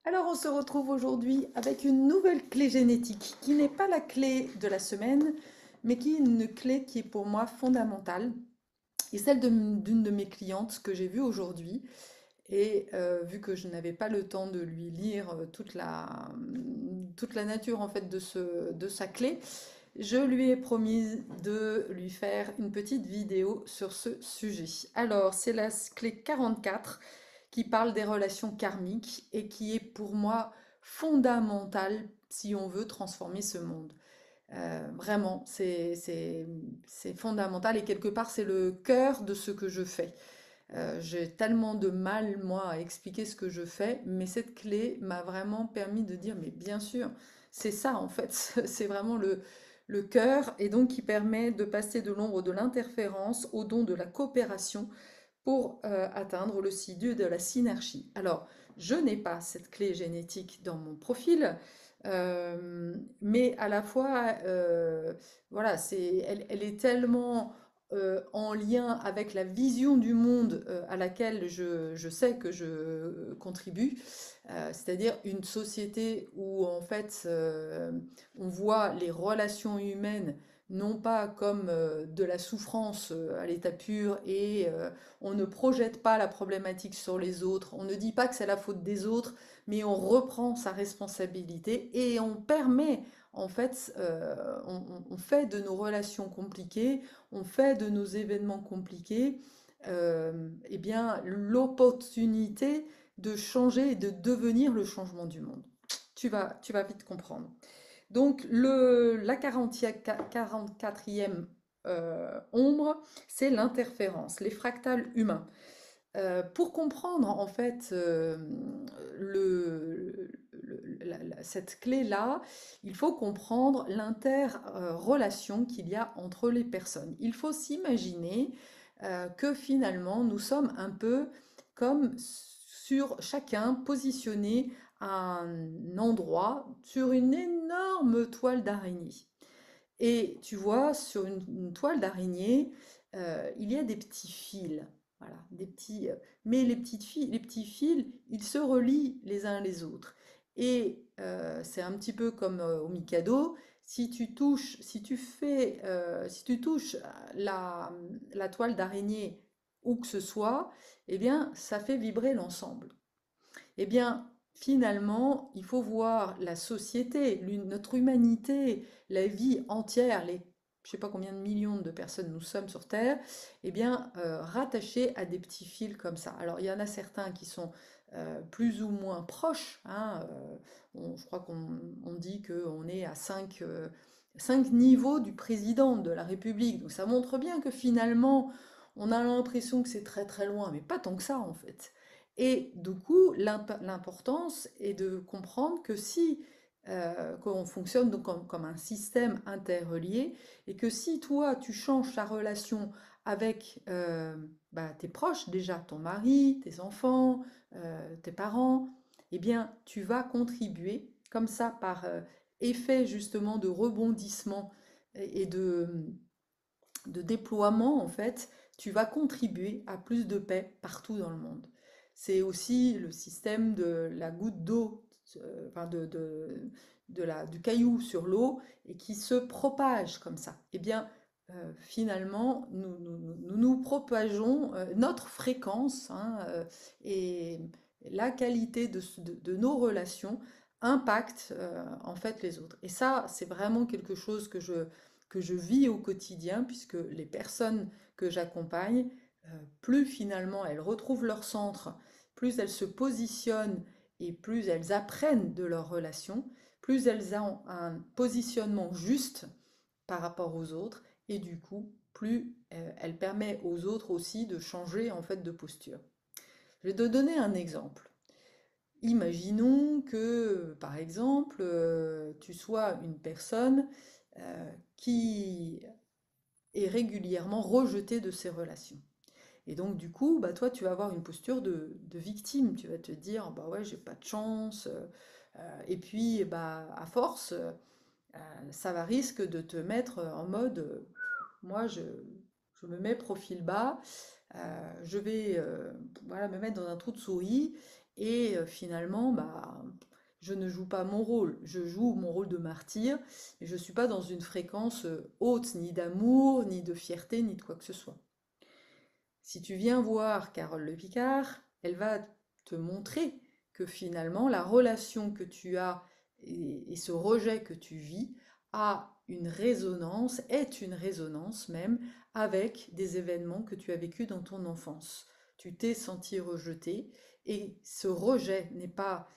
Alors, on se retrouve aujourd'hui avec une nouvelle clé génétique qui n'est pas la clé de la semaine, mais qui est une clé qui est pour moi fondamentale et celle d'une de mes clientes que j'ai vue aujourd'hui. Et vu que je n'avais pas le temps de lui lire toute la nature en fait de sa clé, je lui ai promis de lui faire une petite vidéo sur ce sujet. Alors, c'est la clé 44 qui parle des relations karmiques et qui est pour moi fondamentale si on veut transformer ce monde. Vraiment, c'est fondamental et quelque part c'est le cœur de ce que je fais. J'ai tellement de mal, moi, à expliquer ce que je fais, mais cette clé m'a vraiment permis de dire, mais bien sûr, c'est ça en fait, c'est vraiment le cœur, et donc qui permet de passer de l'ombre de l'interférence au don de la coopération pour atteindre le sidu de la synergie. Alors, je n'ai pas cette clé génétique dans mon profil, mais à la fois, voilà, elle est tellement en lien avec la vision du monde à laquelle je sais que je contribue, c'est-à-dire une société où en fait on voit les relations humaines non pas comme de la souffrance à l'état pur et on ne projette pas la problématique sur les autres, on ne dit pas que c'est la faute des autres, mais on reprend sa responsabilité et on permet, en fait, on fait de nos relations compliquées, on fait de nos événements compliqués, eh bien, l'opportunité de changer et de devenir le changement du monde. Tu vas vite comprendre. Donc, la 44e ombre, c'est l'interférence, les fractales humains. Pour comprendre en fait cette clé-là, il faut comprendre l'interrelation qu'il y a entre les personnes. Il faut s'imaginer que finalement nous sommes un peu comme sur chacun positionné à un endroit sur une énorme toile d'araignée. Et tu vois, sur une toile d'araignée, il y a des petits fils. Voilà, mais les petits fils, ils se relient les uns les autres. Et c'est un petit peu comme au Mikado. Si tu touches la toile d'araignée où que ce soit, eh bien, ça fait vibrer l'ensemble. Eh bien, finalement, il faut voir la société, notre humanité, la vie entière, les je ne sais pas combien de millions de personnes nous sommes sur Terre, eh bien, rattachées à des petits fils comme ça. Alors, il y en a certains qui sont plus ou moins proches, hein, je crois qu'on dit qu'on est à 5 niveaux du président de la République. Donc, ça montre bien que finalement, on a l'impression que c'est très très loin, mais pas tant que ça en fait. Et du coup, l'importance est de comprendre que si qu'on fonctionne donc comme un système interrelié et que si toi tu changes ta relation avec tes proches, déjà ton mari, tes enfants, tes parents, eh bien tu vas contribuer comme ça par effet justement de rebondissement et de déploiement, en fait, tu vas contribuer à plus de paix partout dans le monde. C'est aussi le système de la goutte d'eau, enfin du caillou sur l'eau, et qui se propage comme ça. Eh bien, finalement, nous propageons notre fréquence hein, et la qualité de nos relations impacte en fait les autres. Et ça, c'est vraiment quelque chose que je vis au quotidien, puisque les personnes que j'accompagne, plus finalement elles retrouvent leur centre, plus elles se positionnent et plus elles apprennent de leurs relations, plus elles ont un positionnement juste par rapport aux autres, et du coup, plus elle permet aux autres aussi de changer en fait de posture. Je vais te donner un exemple. Imaginons que, par exemple, tu sois une personne qui est régulièrement rejetée de ses relations. Et donc, du coup, bah, toi, tu vas avoir une posture de victime. Tu vas te dire, bah ouais, j'ai pas de chance. Et puis, bah, à force, ça va risque de te mettre en mode, moi, je me mets profil bas. je vais voilà, me mettre dans un trou de souris et finalement, bah, je ne joue pas mon rôle. Je joue mon rôle de martyr et je ne suis pas dans une fréquence haute, ni d'amour, ni de fierté, ni de quoi que ce soit. Si tu viens voir Carole Le Picard, elle va te montrer que finalement, la relation que tu as et ce rejet que tu vis a une résonance, est une résonance même avec des événements que tu as vécus dans ton enfance. Tu t'es senti rejeté et ce rejet n'est pas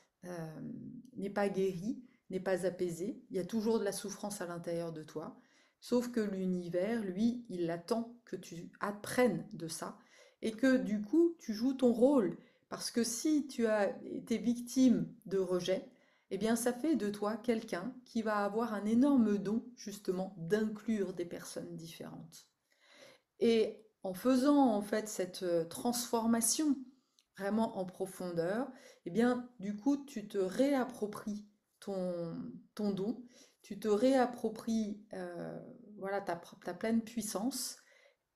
guéri, n'est pas apaisé. Il y a toujours de la souffrance à l'intérieur de toi. Sauf que l'univers, lui, il attend que tu apprennes de ça et que du coup, tu joues ton rôle. Parce que si tu as été victime de rejet, eh bien, ça fait de toi quelqu'un qui va avoir un énorme don, justement, d'inclure des personnes différentes. Et en faisant, en fait, cette transformation vraiment en profondeur, eh bien, du coup, tu te réappropries ton don, tu te réappropries voilà, ta pleine puissance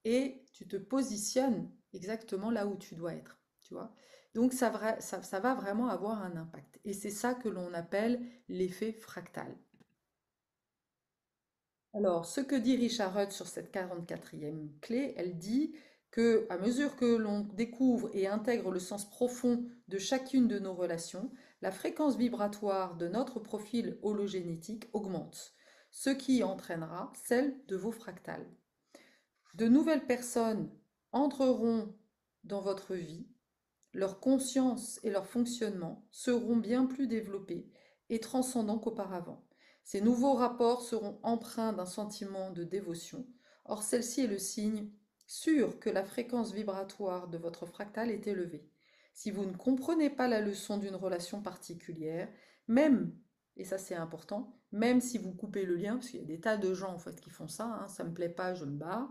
et tu te positionnes exactement là où tu dois être, tu vois. Donc ça va vraiment avoir un impact. Et c'est ça que l'on appelle l'effet fractal. Alors, ce que dit Richard Rudd sur cette 44e clé, elle dit que à mesure que l'on découvre et intègre le sens profond de chacune de nos relations, la fréquence vibratoire de notre profil hologénétique augmente, ce qui entraînera celle de vos fractales. De nouvelles personnes entreront dans votre vie, leur conscience et leur fonctionnement seront bien plus développés et transcendants qu'auparavant. Ces nouveaux rapports seront empreints d'un sentiment de dévotion. Or, celle-ci est le signe sûr que la fréquence vibratoire de votre fractal est élevée. Si vous ne comprenez pas la leçon d'une relation particulière, même, et ça c'est important, même si vous coupez le lien, parce qu'il y a des tas de gens en fait qui font ça, hein, ça me plaît pas, je me barre,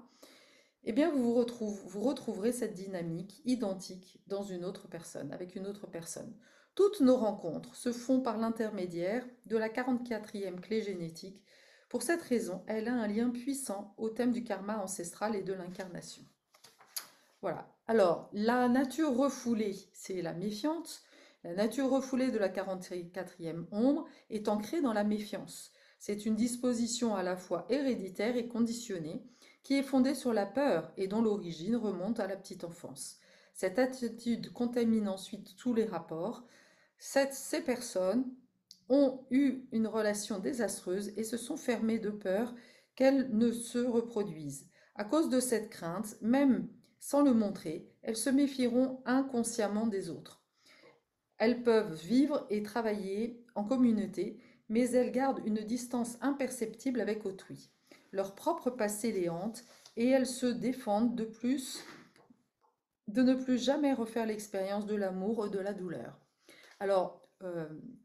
eh bien vous retrouverez cette dynamique identique dans une autre personne, avec une autre personne. Toutes nos rencontres se font par l'intermédiaire de la 44e clé génétique. Pour cette raison, elle a un lien puissant au thème du karma ancestral et de l'incarnation. Voilà. Alors, la nature refoulée, c'est la méfiante. La nature refoulée de la 44e ombre est ancrée dans la méfiance. C'est une disposition à la fois héréditaire et conditionnée qui est fondée sur la peur et dont l'origine remonte à la petite enfance. Cette attitude contamine ensuite tous les rapports. Ces personnes ont eu une relation désastreuse et se sont fermées de peur qu'elles ne se reproduisent. À cause de cette crainte, même sans le montrer, elles se méfieront inconsciemment des autres. Elles peuvent vivre et travailler en communauté, mais elles gardent une distance imperceptible avec autrui. Leur propre passé les hante et elles se défendent de ne plus jamais refaire l'expérience de l'amour ou de la douleur. Alors,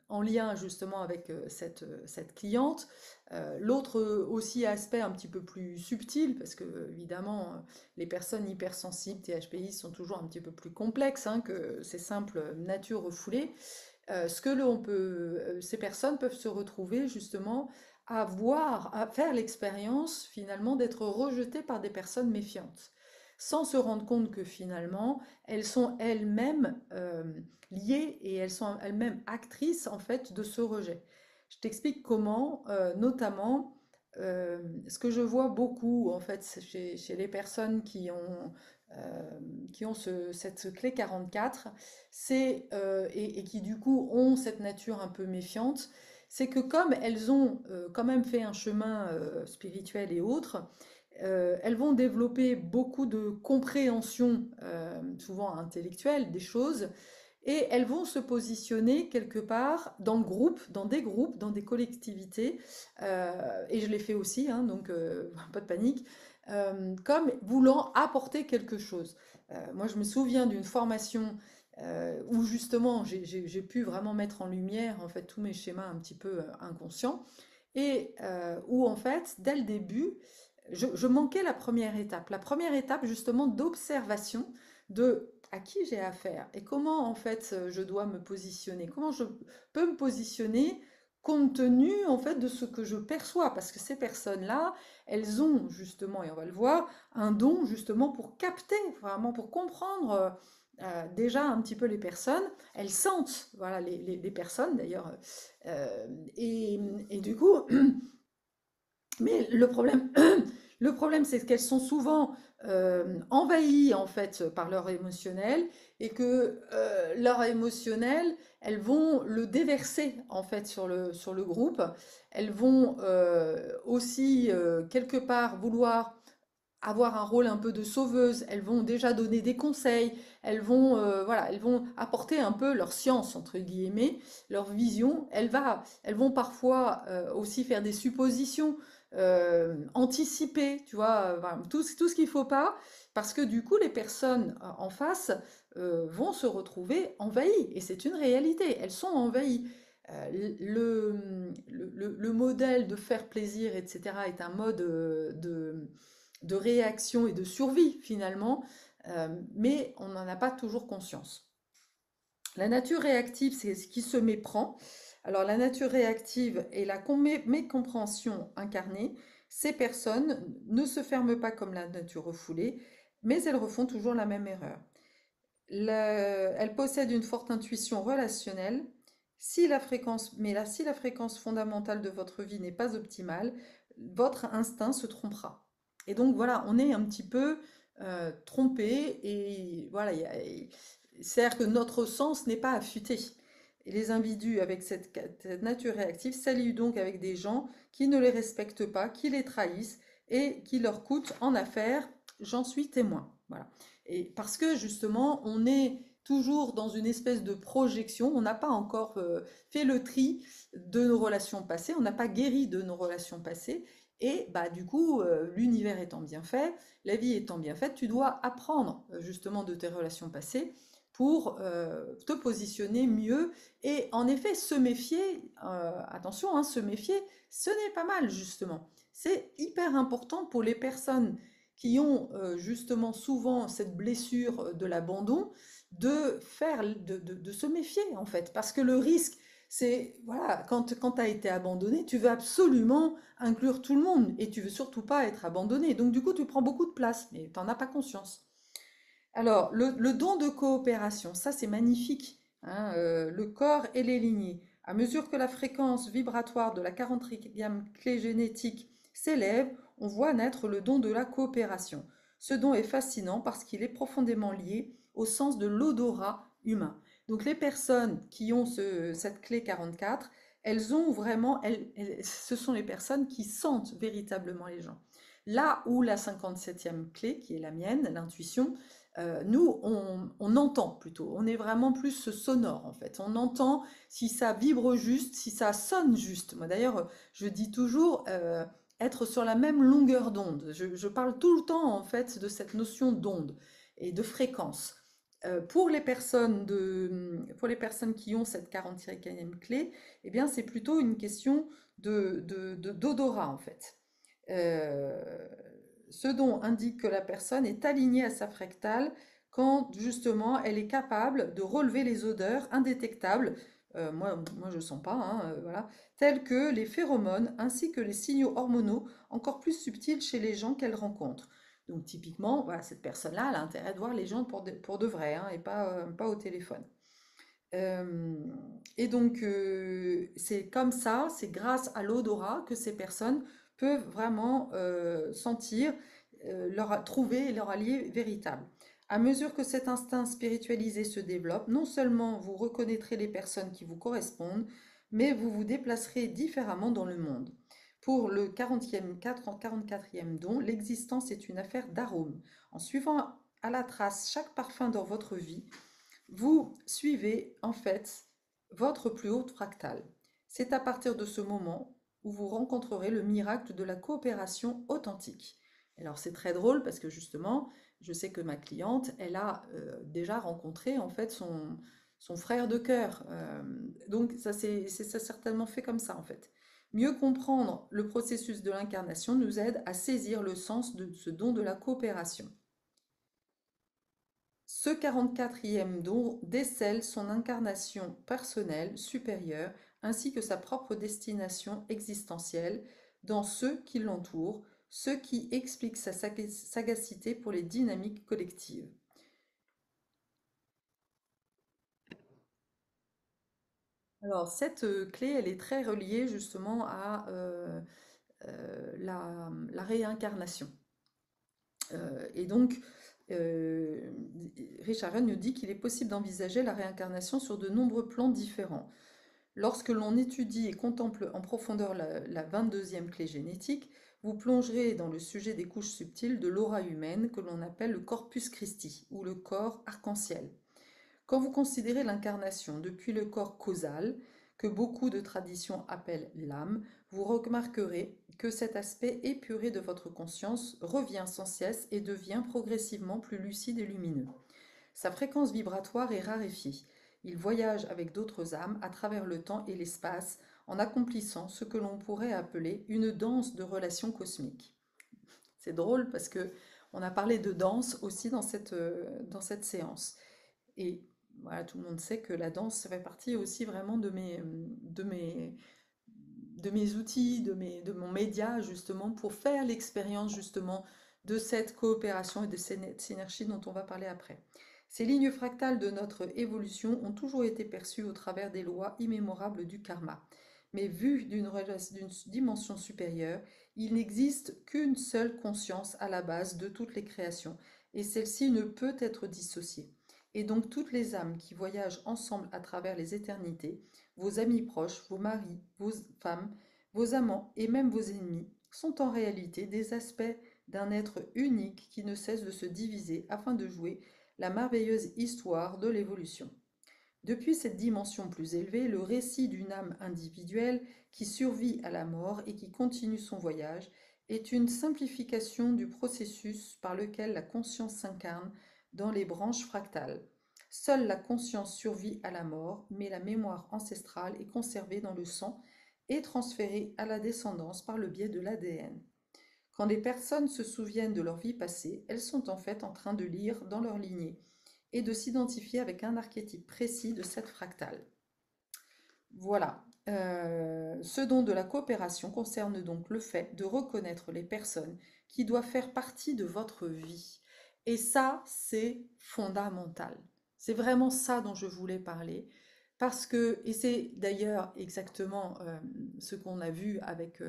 en lien justement avec cette cliente, l'autre aussi aspect un petit peu plus subtil, parce que évidemment, les personnes hypersensibles, THPI, sont toujours un petit peu plus complexes hein, que ces simples natures refoulées. Ces personnes peuvent se retrouver justement à faire l'expérience finalement d'être rejetées par des personnes méfiantes, sans se rendre compte que finalement elles sont elles-mêmes liées et elles sont elles-mêmes actrices en fait de ce rejet. Je t'explique comment, notamment ce que je vois beaucoup en fait chez les personnes qui ont cette clé 44, et qui du coup ont cette nature un peu méfiante, c'est que comme elles ont quand même fait un chemin spirituel et autres, elles vont développer beaucoup de compréhension, souvent intellectuelle, des choses, et elles vont se positionner quelque part dans le groupe, dans des groupes, dans des collectivités, et je l'ai fait aussi, hein, donc pas de panique, comme voulant apporter quelque chose. Moi, je me souviens d'une formation où justement j'ai pu vraiment mettre en lumière en fait tous mes schémas un petit peu inconscients, et où en fait, dès le début, je manquais la première étape justement d'observation de à qui j'ai affaire et comment en fait je dois me positionner, comment je peux me positionner compte tenu en fait de ce que je perçois, parce que ces personnes-là, elles ont justement, et on va le voir, un don justement pour capter, vraiment pour comprendre déjà un petit peu les personnes. Elles sentent, voilà, les personnes d'ailleurs, euh, et, et du coup, mais le problème, le problème, c'est qu'elles sont souvent envahies en fait par leur émotionnel et que leur émotionnel, elles vont le déverser en fait sur le groupe. Elles vont aussi quelque part vouloir avoir un rôle un peu de sauveuse. Elles vont déjà donner des conseils. Elles vont voilà, elles vont apporter un peu leur science entre guillemets, leur vision. Elles vont parfois aussi faire des suppositions anticiper, tu vois, voilà, tout ce qu'il faut pas, parce que du coup, les personnes en face vont se retrouver envahies, et c'est une réalité, elles sont envahies. Le modèle de faire plaisir, etc., est un mode de réaction et de survie, finalement, mais on n'en a pas toujours conscience. La nature réactive, c'est ce qui se méprend. Alors, la nature réactive et la mécompréhension incarnée, ces personnes ne se ferment pas comme la nature refoulée, mais elles refont toujours la même erreur. Elles possèdent une forte intuition relationnelle. Si la fréquence fondamentale de votre vie n'est pas optimale, votre instinct se trompera. Et donc voilà, on est un petit peu trompé et voilà, c'est-à-dire que notre sens n'est pas affûté. Et les individus avec cette nature réactive s'allient donc avec des gens qui ne les respectent pas, qui les trahissent et qui leur coûtent en affaires. J'en suis témoin. Voilà. Et parce que justement, on est toujours dans une espèce de projection, on n'a pas encore fait le tri de nos relations passées, on n'a pas guéri de nos relations passées, et bah du coup, l'univers étant bien fait, la vie étant bien faite, tu dois apprendre justement de tes relations passées pour te positionner mieux et en effet se méfier, attention, hein, se méfier, ce n'est pas mal justement. C'est hyper important pour les personnes qui ont justement souvent cette blessure de l'abandon, de se méfier en fait. Parce que le risque, c'est, voilà, quand tu as été abandonné, tu veux absolument inclure tout le monde et tu veux surtout pas être abandonné. Donc du coup, tu prends beaucoup de place, mais tu n'en as pas conscience. Alors, le don de coopération, ça c'est magnifique, hein, le corps et les lignées. À mesure que la fréquence vibratoire de la 40e clé génétique s'élève, on voit naître le don de la coopération. Ce don est fascinant parce qu'il est profondément lié au sens de l'odorat humain. Donc les personnes qui ont cette clé 44, elles ont vraiment, ce sont les personnes qui sentent véritablement les gens. Là où la 57e clé, qui est la mienne, l'intuition, nous, on entend plutôt. On est vraiment plus sonore, en fait. On entend si ça vibre juste, si ça sonne juste. Moi, d'ailleurs, je dis toujours être sur la même longueur d'onde. Je parle tout le temps, en fait, de cette notion d'onde et de fréquence. Pour les personnes qui ont cette 41e clé, eh bien, c'est plutôt une question d'odorat, en fait. Euh, Ce dont indique que la personne est alignée à sa fractale quand justement elle est capable de relever les odeurs indétectables, moi je ne sens pas, hein, voilà, telles que les phéromones ainsi que les signaux hormonaux encore plus subtils chez les gens qu'elle rencontre. Donc typiquement, voilà, cette personne-là, elle a intérêt de voir les gens pour de vrai, hein, et pas au téléphone. Euh, et donc, c'est comme ça, c'est grâce à l'odorat que ces personnes peuvent vraiment sentir, trouver leur allié véritable. À mesure que cet instinct spiritualisé se développe, non seulement vous reconnaîtrez les personnes qui vous correspondent, mais vous vous déplacerez différemment dans le monde. Pour le 44e don, l'existence est une affaire d'arômes. En suivant à la trace chaque parfum dans votre vie, vous suivez en fait votre plus haute fractale. C'est à partir de ce moment où vous rencontrerez le miracle de la coopération authentique. Alors c'est très drôle parce que justement, je sais que ma cliente, elle a déjà rencontré en fait son frère de cœur. Donc ça ça certainement fait comme ça en fait. Mieux comprendre le processus de l'incarnation nous aide à saisir le sens de ce don de la coopération. Ce 44e don décèle son incarnation personnelle supérieure ainsi que sa propre destination existentielle dans ceux qui l'entourent, ce qui explique sa sagacité pour les dynamiques collectives. Alors, cette clé, elle est très reliée justement à la réincarnation. Et donc, euh, Richard Rennes nous dit qu'il est possible d'envisager la réincarnation sur de nombreux plans différents. Lorsque l'on étudie et contemple en profondeur la 22e clé génétique, vous plongerez dans le sujet des couches subtiles de l'aura humaine que l'on appelle le corpus Christi ou le corps arc-en-ciel. Quand vous considérez l'incarnation depuis le corps causal, que beaucoup de traditions appellent l'âme, vous remarquerez que cet aspect épuré de votre conscience revient sans cesse et devient progressivement plus lucide et lumineux. Sa fréquence vibratoire est raréfiée. Il voyage avec d'autres âmes à travers le temps et l'espace en accomplissant ce que l'on pourrait appeler une danse de relations cosmiques. C'est drôle parce que on a parlé de danse aussi dans cette séance. Et voilà, tout le monde sait que la danse, ça fait partie aussi vraiment de mes outils, de mon média, justement, pour faire l'expérience, justement, de cette coopération et de cette synergie dont on va parler après. Ces lignes fractales de notre évolution ont toujours été perçues au travers des lois immémorables du karma. Mais vues d'une dimension supérieure, il n'existe qu'une seule conscience à la base de toutes les créations, et celle-ci ne peut être dissociée. Et donc toutes les âmes qui voyagent ensemble à travers les éternités, vos amis proches, vos maris, vos femmes, vos amants et même vos ennemis, sont en réalité des aspects d'un être unique qui ne cesse de se diviser afin de jouer la merveilleuse histoire de l'évolution. Depuis cette dimension plus élevée, le récit d'une âme individuelle qui survit à la mort et qui continue son voyage est une simplification du processus par lequel la conscience s'incarne dans les branches fractales. Seule la conscience survit à la mort, mais la mémoire ancestrale est conservée dans le sang et transférée à la descendance par le biais de l'ADN. Quand les personnes se souviennent de leur vie passée, elles sont en fait en train de lire dans leur lignée et de s'identifier avec un archétype précis de cette fractale. Voilà. Ce don de la coopération concerne donc le fait de reconnaître les personnes qui doivent faire partie de votre vie. Et ça, c'est fondamental. C'est vraiment ça dont je voulais parler. Parce que, et c'est d'ailleurs exactement ce qu'on a vu avec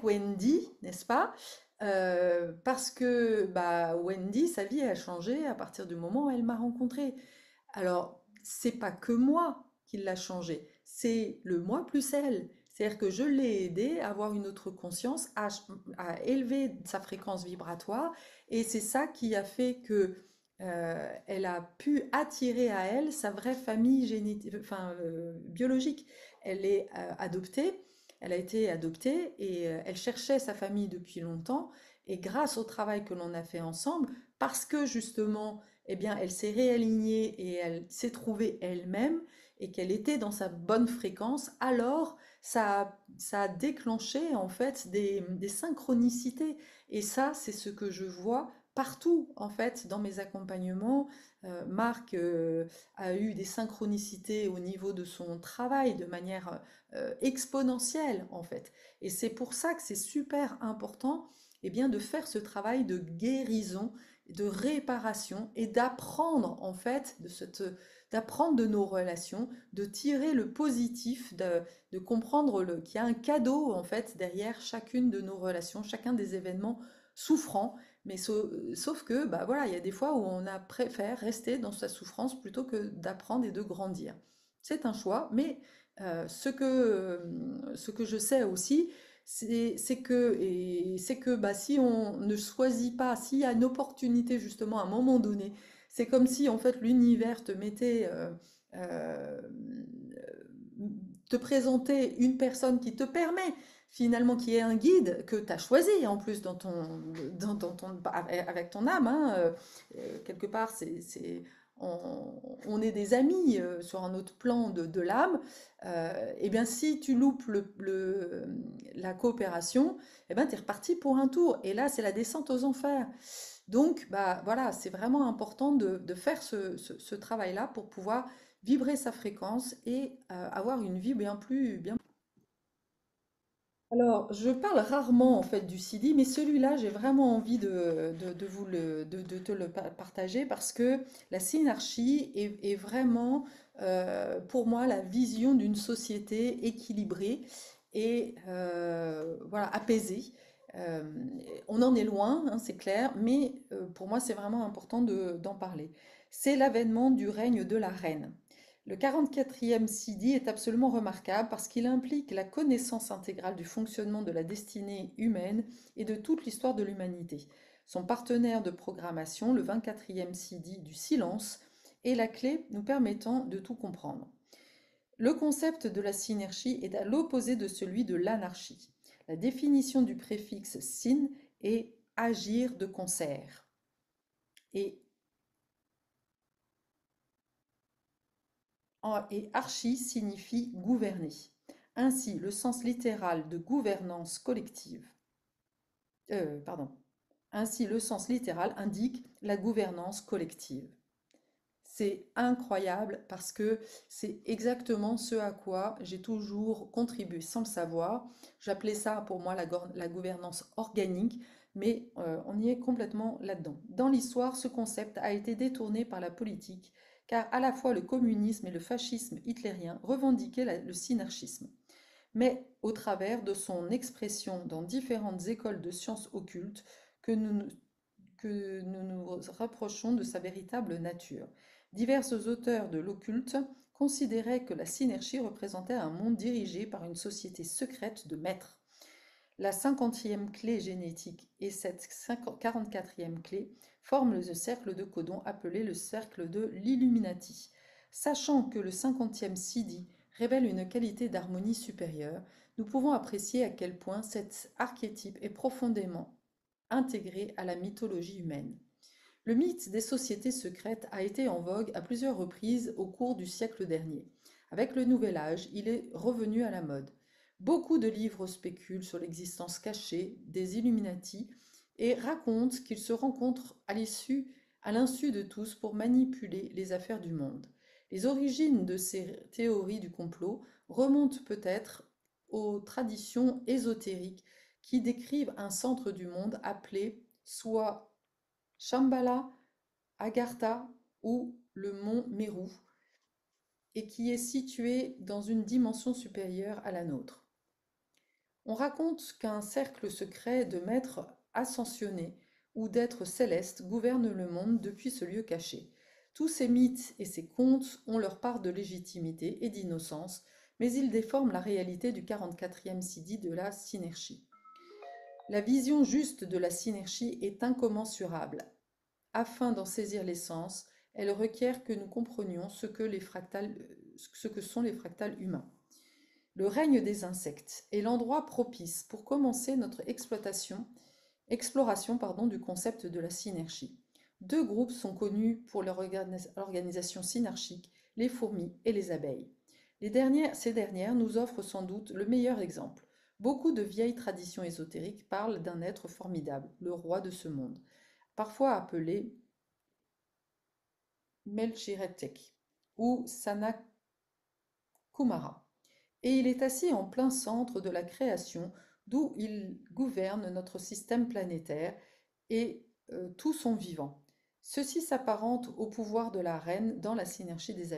Wendy, n'est-ce pas? Parce que bah, Wendy, sa vie a changé à partir du moment où elle m'a rencontrée. Alors, c'est pas que moi qui l'a changé, c'est le moi plus elle. C'est-à-dire que je l'ai aidé à avoir une autre conscience, à élever sa fréquence vibratoire, et c'est ça qui a fait que elle a pu attirer à elle sa vraie famille enfin, biologique. Elle est adoptée, elle a été adoptée et elle cherchait sa famille depuis longtemps. Et grâce au travail que l'on a fait ensemble, parce que justement eh bien, elle s'est réalignée et elle s'est trouvée elle-même et qu'elle était dans sa bonne fréquence, alors ça a déclenché en fait des synchronicités. Et ça, c'est ce que je vois partout en fait dans mes accompagnements. Marc a eu des synchronicités au niveau de son travail de manière exponentielle en fait. Et c'est pour ça que c'est super important eh bien, de faire ce travail de guérison de réparation et d'apprendre en fait d'apprendre de nos relations, de tirer le positif, de comprendre qu'il y a un cadeau en fait derrière chacune de nos relations, chacun des événements souffrants, mais sauf que bah voilà, il y a des fois où on a préfère rester dans sa souffrance plutôt que d'apprendre et de grandir. C'est un choix, mais ce que je sais aussi, c'est que bah, si on ne choisit pas, s'il y a une opportunité justement à un moment donné, c'est comme si en fait l'univers te mettait, euh, te présentait une personne qui te permet finalement, qui est un guide que tu as choisi en plus avec ton âme, hein, quelque part, on est des amis sur un autre plan de l'âme, et bien si tu loupes la coopération, et ben tu es reparti pour un tour. Et là, c'est la descente aux enfers. Donc, bah, voilà, c'est vraiment important de faire ce travail-là pour pouvoir vibrer sa fréquence et avoir une vie bien. Alors, je parle rarement en fait du CD, mais celui-là, j'ai vraiment envie de vous de te le partager parce que la synarchie est vraiment pour moi la vision d'une société équilibrée et voilà, apaisée. Euh, on en est loin, hein, c'est clair, mais pour moi, c'est vraiment important d'en parler. C'est l'avènement du règne de la reine. Le 44e CD est absolument remarquable parce qu'il implique la connaissance intégrale du fonctionnement de la destinée humaine et de toute l'histoire de l'humanité. Son partenaire de programmation, le 24e CD du silence, est la clé nous permettant de tout comprendre. Le concept de la synergie est à l'opposé de celui de l'anarchie. La définition du préfixe syn est agir de concert et et archi signifie gouverner. Ainsi, le sens littéral de gouvernance collective, pardon, ainsi le sens littéral indique la gouvernance collective. C'est incroyable parce que c'est exactement ce à quoi j'ai toujours contribué sans le savoir. J'appelais ça pour moi la gouvernance organique, mais on y est complètement là-dedans. Dans l'histoire, ce concept a été détourné par la politique, car à la fois le communisme et le fascisme hitlérien revendiquaient le synarchisme. Mais au travers de son expression dans différentes écoles de sciences occultes que nous rapprochons de sa véritable nature. Divers auteurs de l'occulte considéraient que la synergie représentait un monde dirigé par une société secrète de maîtres. La 50e clé génétique et cette 44e clé forment le cercle de codon appelé le cercle de l'Illuminati. Sachant que le 50e CD révèle une qualité d'harmonie supérieure, nous pouvons apprécier à quel point cet archétype est profondément intégré à la mythologie humaine. Le mythe des sociétés secrètes a été en vogue à plusieurs reprises au cours du siècle dernier. Avec le Nouvel Âge, il est revenu à la mode. Beaucoup de livres spéculent sur l'existence cachée des Illuminati et racontent qu'ils se rencontrent à l'insu de tous pour manipuler les affaires du monde. Les origines de ces théories du complot remontent peut-être aux traditions ésotériques qui décrivent un centre du monde appelé soit Shambhala, Agartha ou le mont Meru, et qui est situé dans une dimension supérieure à la nôtre. On raconte qu'un cercle secret de maîtres ascensionnés ou d'êtres célestes gouverne le monde depuis ce lieu caché. Tous ces mythes et ces contes ont leur part de légitimité et d'innocence, mais ils déforment la réalité du 44e CD de la synergie. La vision juste de la synergie est incommensurable. Afin d'en saisir l'essence, elle requiert que nous comprenions ce que sont les fractales humains. Le règne des insectes est l'endroit propice pour commencer notre exploration du concept de la synergie. Deux groupes sont connus pour leur organisation synarchique, les fourmis et les abeilles. Ces dernières nous offrent sans doute le meilleur exemple. Beaucoup de vieilles traditions ésotériques parlent d'un être formidable, le roi de ce monde, parfois appelé Melchiretek ou Sanat Kumara. Et il est assis en plein centre de la création, d'où il gouverne notre système planétaire et tout son vivant. Ceci s'apparente au pouvoir de la reine dans la synergie des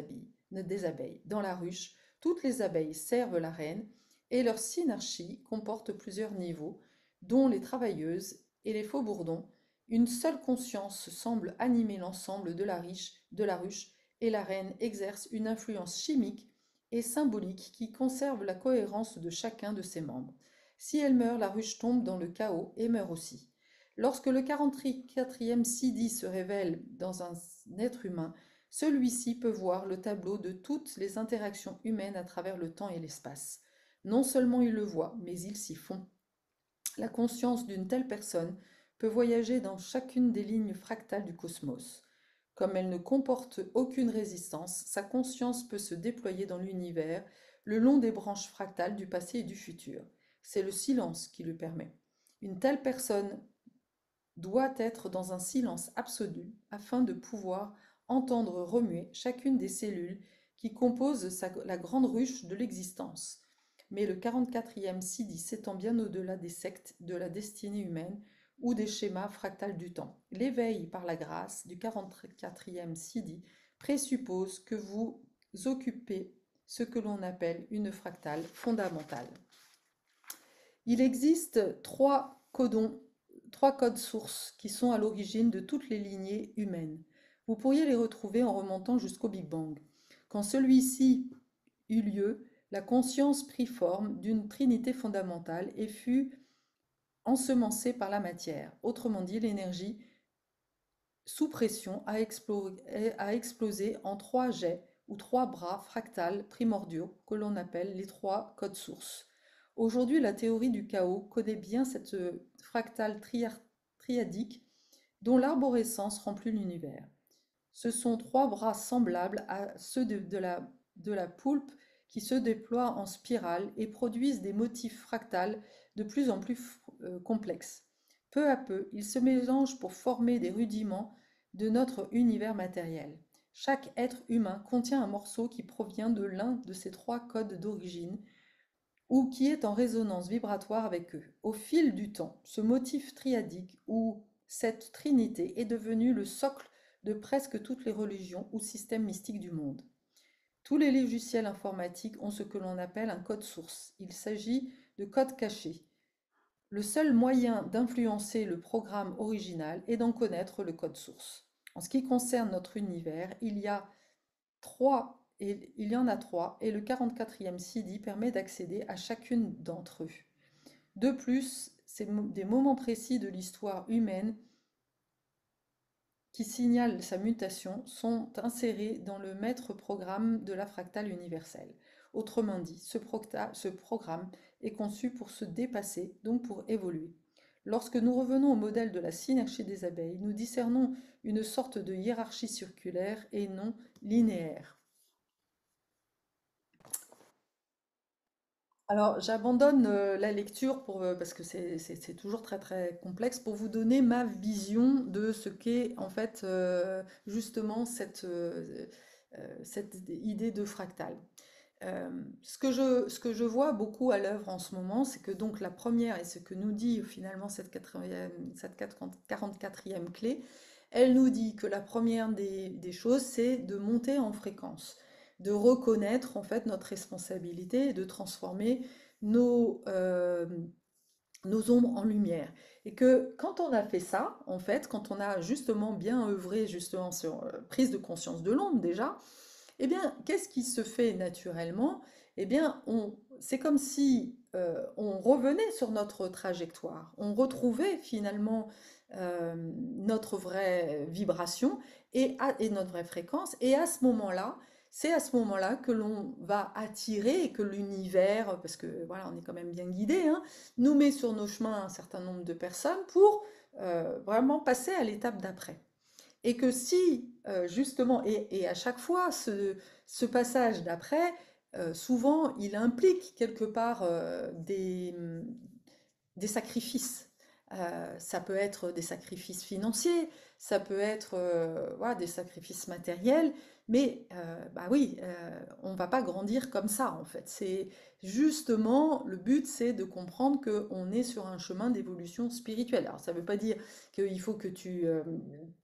abeilles. Dans la ruche, toutes les abeilles servent la reine et leur synergie comporte plusieurs niveaux, dont les travailleuses et les faux-bourdons. Une seule conscience semble animer l'ensemble de la ruche et la reine exerce une influence chimique et symbolique qui conserve la cohérence de chacun de ses membres. Si elle meurt, la ruche tombe dans le chaos et meurt aussi. Lorsque le 44e CD se révèle dans un être humain, celui-ci peut voir le tableau de toutes les interactions humaines à travers le temps et l'espace. Non seulement il le voit, mais il s'y fond. La conscience d'une telle personne peut voyager dans chacune des lignes fractales du cosmos. Comme elle ne comporte aucune résistance, sa conscience peut se déployer dans l'univers le long des branches fractales du passé et du futur. C'est le silence qui le permet. Une telle personne doit être dans un silence absolu afin de pouvoir entendre remuer chacune des cellules qui composent la grande ruche de l'existence. Mais le 44e Sidi s'étend bien au-delà des sectes de la destinée humaine ou des schémas fractals du temps. L'éveil par la grâce du 44e Sidi présuppose que vous occupez ce que l'on appelle une fractale fondamentale. Il existe trois codes sources qui sont à l'origine de toutes les lignées humaines. Vous pourriez les retrouver en remontant jusqu'au Big Bang. Quand celui-ci eut lieu, la conscience prit forme d'une trinité fondamentale et fut ensemencée par la matière. Autrement dit, l'énergie sous pression a explosé en trois jets ou trois bras fractales primordiaux que l'on appelle les trois codes sources. Aujourd'hui, la théorie du chaos connaît bien cette fractale triadique dont l'arborescence remplit l'univers. Ce sont trois bras semblables à ceux de la poulpe qui se déploient en spirale et produisent des motifs fractales de plus en plus complexes. Peu à peu, ils se mélangent pour former des rudiments de notre univers matériel. Chaque être humain contient un morceau qui provient de l'un de ces trois codes d'origine ou qui est en résonance vibratoire avec eux. Au fil du temps, ce motif triadique ou cette trinité est devenu le socle de presque toutes les religions ou systèmes mystiques du monde. Tous les logiciels informatiques ont ce que l'on appelle un code source. Il s'agit de codes cachés. Le seul moyen d'influencer le programme original est d'en connaître le code source. En ce qui concerne notre univers, il y en a trois, et le 44e Sidi permet d'accéder à chacune d'entre eux. De plus, des moments précis de l'histoire humaine qui signalent sa mutation sont insérés dans le maître programme de la fractale universelle. Autrement dit, ce programme est conçu pour se dépasser, donc pour évoluer. Lorsque nous revenons au modèle de la synergie des abeilles, nous discernons une sorte de hiérarchie circulaire et non linéaire. Alors, j'abandonne la lecture parce que c'est toujours très très complexe pour vous donner ma vision de ce qu'est en fait justement cette idée de fractal. Ce que je vois beaucoup à l'œuvre en ce moment, c'est que donc la première, et ce que nous dit finalement cette 44e clé, elle nous dit que la première des choses, c'est de monter en fréquence, de reconnaître en fait notre responsabilité et de transformer nos ombres en lumière. Et que quand on a fait ça, en fait, quand on a justement bien œuvré justement sur prise de conscience de l'ombre déjà, eh bien, qu'est-ce qui se fait naturellement? Eh bien, c'est comme si on revenait sur notre trajectoire, on retrouvait finalement notre vraie vibration et notre vraie fréquence. Et à ce moment-là, c'est à ce moment-là que l'on va attirer et que l'univers, parce que voilà, on est quand même bien guidé, hein, nous met sur nos chemins un certain nombre de personnes pour vraiment passer à l'étape d'après. Et que si, justement, et à chaque fois, ce passage d'après, souvent, il implique quelque part des sacrifices. Ça peut être des sacrifices financiers, ça peut être voilà, des sacrifices matériels, mais bah oui, on ne va pas grandir comme ça en fait. C'est justement le but, c'est de comprendre qu'on est sur un chemin d'évolution spirituelle. Alors ça ne veut pas dire qu'il faut que tu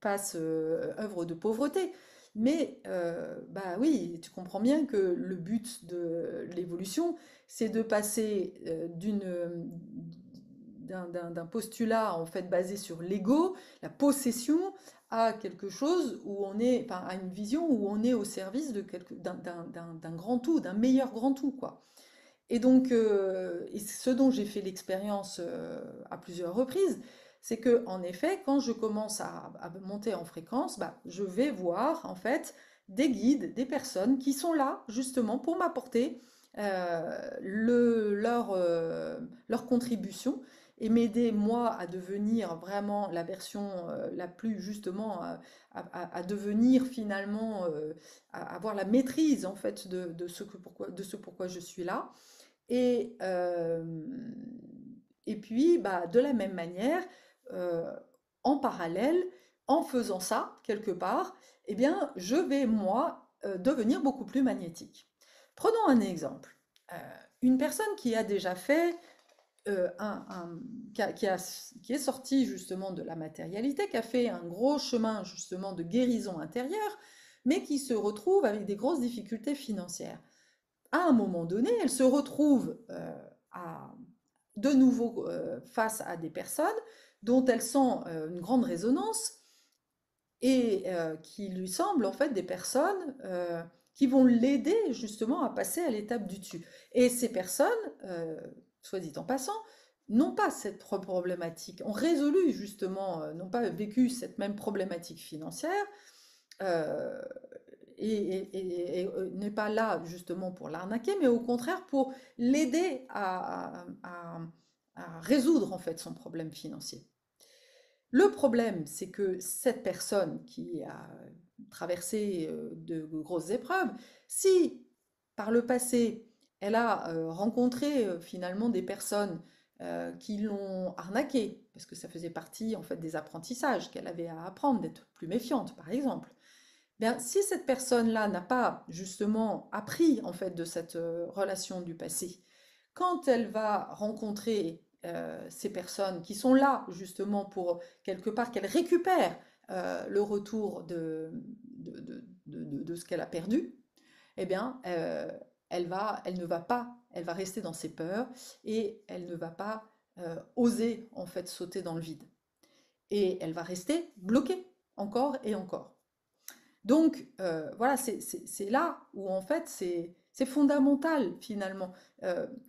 passes œuvre de pauvreté, mais bah oui, tu comprends bien que le but de l'évolution, c'est de passer d'un postulat en fait basé sur l'ego, la possession, à quelque chose où on est, enfin, à une vision où on est au service d'un grand tout, d'un meilleur grand tout, quoi. Et donc, et ce dont j'ai fait l'expérience à plusieurs reprises, c'est que en effet, quand je commence à monter en fréquence, bah, je vais voir en fait des guides, des personnes qui sont là justement pour m'apporter leur contribution et m'aider moi à devenir vraiment la version la plus justement à devenir finalement à avoir la maîtrise en fait de ce pourquoi je suis là. Et, euh, et puis, bah, de la même manière, euh, en parallèle, en faisant ça, quelque part, eh bien, je vais, moi, devenir beaucoup plus magnétique. Prenons un exemple. Euh, une personne qui a déjà fait, qui est sortie justement de la matérialité, qui a fait un gros chemin justement de guérison intérieure, mais qui se retrouve avec des grosses difficultés financières. À un moment donné, elle se retrouve à, de nouveau face à des personnes dont elle sent une grande résonance et qui lui semblent en fait des personnes qui vont l'aider justement à passer à l'étape du dessus. Et ces personnes, soit dit en passant, n'ont pas cette problématique, ont résolu justement, n'ont pas vécu cette même problématique financière, euh, et n'est pas là justement pour l'arnaquer, mais au contraire pour l'aider à résoudre en fait son problème financier. Le problème, c'est que cette personne qui a traversé de grosses épreuves, si par le passé, elle a rencontré finalement des personnes qui l'ont arnaquée, parce que ça faisait partie en fait des apprentissages qu'elle avait à apprendre, d'être plus méfiante par exemple, bien, si cette personne-là n'a pas justement appris en fait de cette relation du passé, quand elle va rencontrer ces personnes qui sont là justement pour quelque part qu'elle récupère le retour de ce qu'elle a perdu, eh bien, elle ne va pas, elle va rester dans ses peurs et elle ne va pas oser en fait sauter dans le vide. Et elle va rester bloquée encore et encore. Donc, voilà, c'est là où en fait c'est fondamental finalement.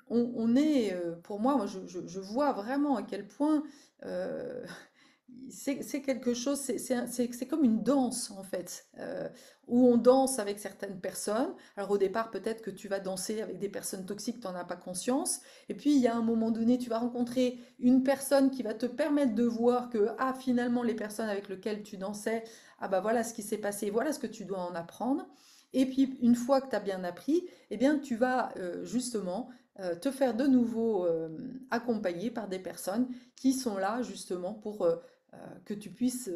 On est, pour moi, je vois vraiment à quel point euh, c'est quelque chose, c'est comme une danse en fait, où on danse avec certaines personnes. Alors au départ, peut-être que tu vas danser avec des personnes toxiques, tu n'en as pas conscience. Et puis il y a un moment donné, tu vas rencontrer une personne qui va te permettre de voir que, ah, finalement, les personnes avec lesquelles tu dansais, ah bah voilà ce qui s'est passé, voilà ce que tu dois en apprendre. Et puis une fois que tu as bien appris, eh bien tu vas justement te faire de nouveau accompagner par des personnes qui sont là justement pour que tu puisses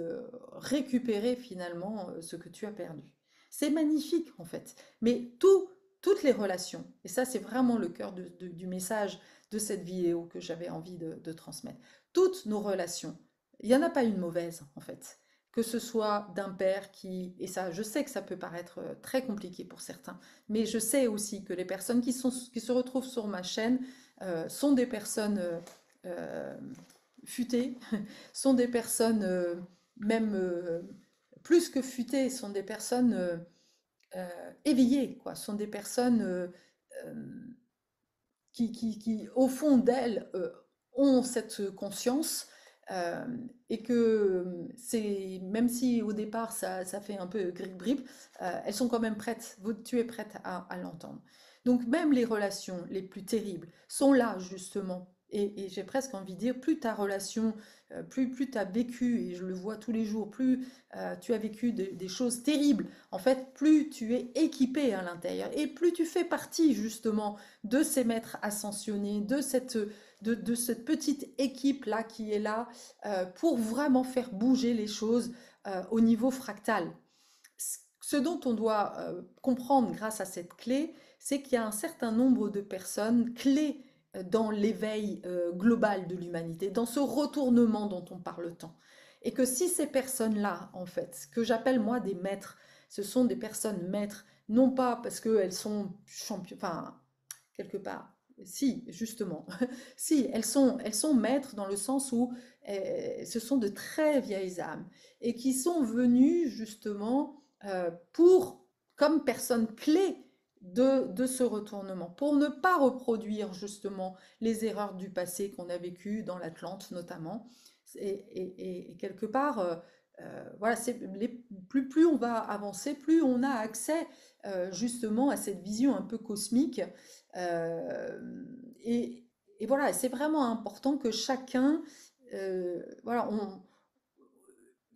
récupérer finalement ce que tu as perdu. C'est magnifique en fait. Mais toutes les relations, et ça c'est vraiment le cœur du message de cette vidéo que j'avais envie de transmettre, toutes nos relations, il n'y en a pas une mauvaise en fait. Que ce soit d'un père qui, et ça je sais que ça peut paraître très compliqué pour certains, mais je sais aussi que les personnes qui se retrouvent sur ma chaîne sont des personnes euh, futées, sont des personnes même plus que futées, sont des personnes éveillées, quoi, sont des personnes euh, au fond d'elles, ont cette conscience euh, et que c'est, même si au départ ça fait un peu grip-grip, elles sont quand même prêtes, tu es prête à l'entendre. Donc même les relations les plus terribles sont là justement. Et j'ai presque envie de dire, plus ta relation, plus tu as vécu, et je le vois tous les jours, plus tu as vécu des choses terribles, en fait, plus tu es équipé à l'intérieur, et plus tu fais partie justement de ces maîtres ascensionnés, de cette petite équipe-là qui est là pour vraiment faire bouger les choses au niveau fractal. Ce dont on doit comprendre grâce à cette clé, c'est qu'il y a un certain nombre de personnes clés dans l'éveil global de l'humanité, dans ce retournement dont on parle tant. Et que si ces personnes-là, en fait, ce que j'appelle moi des maîtres, ce sont des personnes maîtres, non pas parce qu'elles sont championnes, enfin, quelque part, si, justement, si, elles sont maîtres dans le sens où ce sont de très vieilles âmes et qui sont venues justement pour, comme personne clé de ce retournement, pour ne pas reproduire justement les erreurs du passé qu'on a vécues dans l'Atlante notamment. Et quelque part, voilà, plus on va avancer, plus on a accès justement à cette vision un peu cosmique. Euh, et, et voilà, c'est vraiment important que chacun, voilà,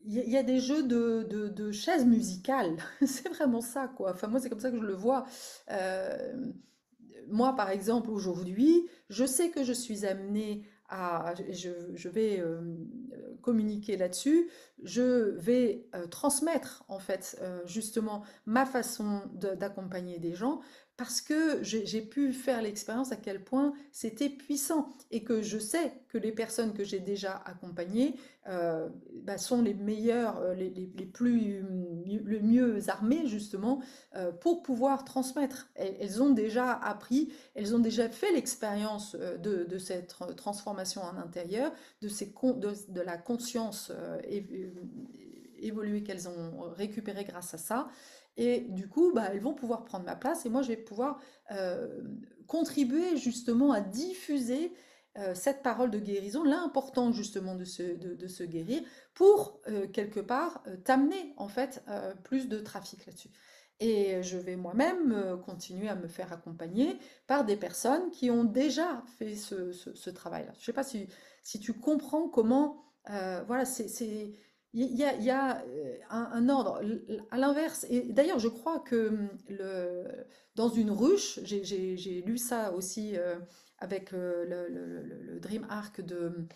il y a des jeux de chaises musicales, c'est vraiment ça, quoi. Enfin, moi, c'est comme ça que je le vois. Euh, Moi, par exemple, aujourd'hui, je sais que je suis amenée je vais communiquer là-dessus, je vais transmettre en fait justement ma façon d'accompagner des gens parce que j'ai pu faire l'expérience à quel point c'était puissant et que je sais que les personnes que j'ai déjà accompagnées bah, sont les meilleures, les plus, le mieux armées justement pour pouvoir transmettre. Elles ont déjà appris, elles ont déjà fait l'expérience de cette transformation en intérieur, de la conscience évoluée qu'elles ont récupérée grâce à ça. Et du coup, bah, elles vont pouvoir prendre ma place et moi, je vais pouvoir euh, contribuer justement à diffuser cette parole de guérison, l'important justement de se guérir, pour quelque part t'amener en fait plus de trafic là-dessus. Et je vais moi-même continuer à me faire accompagner par des personnes qui ont déjà fait ce travail-là. Je ne sais pas si tu comprends comment, voilà, il y a un ordre à l'inverse. Et d'ailleurs, je crois que dans une ruche, j'ai lu ça aussi avec le Dream Arc de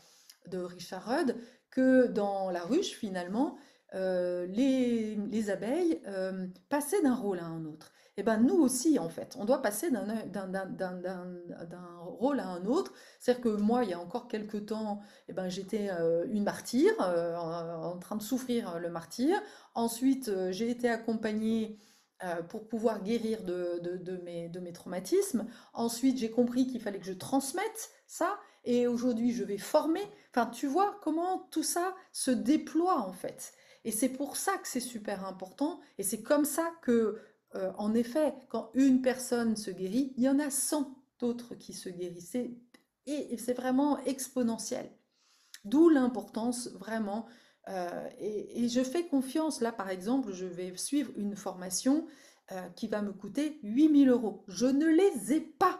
Richard Rudd, que dans la ruche, finalement, les abeilles passaient d'un rôle à un autre. Et ben nous aussi, en fait, on doit passer d'un rôle à un autre. C'est-à-dire que moi, il y a encore quelques temps, eh ben, j'étais une martyre, en train de souffrir le martyre. Ensuite, j'ai été accompagnée pour pouvoir guérir de mes traumatismes. Ensuite, j'ai compris qu'il fallait que je transmette ça. Et aujourd'hui, je vais former. Enfin, tu vois comment tout ça se déploie en fait. Et c'est pour ça que c'est super important. Et c'est comme ça que, en effet, quand une personne se guérit, il y en a 100 d'autres qui se guérissent. Et c'est vraiment exponentiel. D'où l'importance vraiment. Et je fais confiance. Là, par exemple, je vais suivre une formation qui va me coûter 8 000 euros. Je ne les ai pas.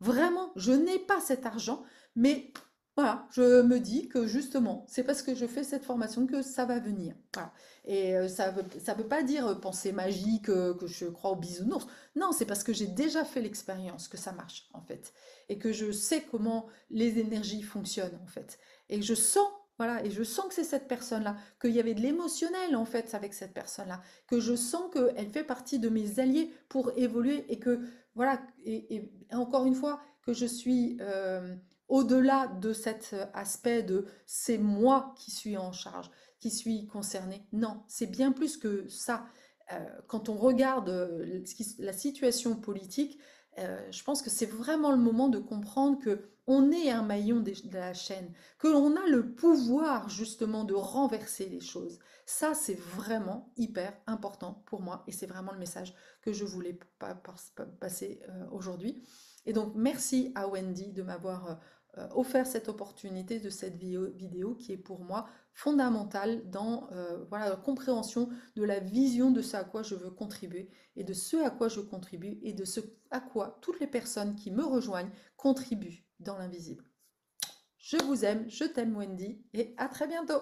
Vraiment, je n'ai pas cet argent, mais voilà, je me dis que justement, c'est parce que je fais cette formation que ça va venir. Voilà. Et ça veut pas dire penser magique, que je crois aux bisounours. Non, c'est parce que j'ai déjà fait l'expérience que ça marche, en fait. Et que je sais comment les énergies fonctionnent, en fait. Et je sens, voilà, et je sens que c'est cette personne-là, qu'il y avait de l'émotionnel, en fait, avec cette personne-là, que je sens qu'elle fait partie de mes alliés pour évoluer et que voilà, et encore une fois, que je suis au-delà de cet aspect de c'est moi qui suis en charge, qui suis concernée. Non, c'est bien plus que ça. Quand on regarde la situation politique, je pense que c'est vraiment le moment de comprendre que on est un maillon de la chaîne, que l'on a le pouvoir justement de renverser les choses. Ça, c'est vraiment hyper important pour moi et c'est vraiment le message que je voulais passer aujourd'hui. Et donc, merci à Wendy de m'avoir offert cette opportunité de cette vidéo qui est pour moi fondamentale dans voilà, la compréhension de la vision de ce à quoi je veux contribuer et de ce à quoi je contribue et de ce à quoi toutes les personnes qui me rejoignent contribuent dans l'invisible. Je vous aime, je t'aime Wendy et à très bientôt.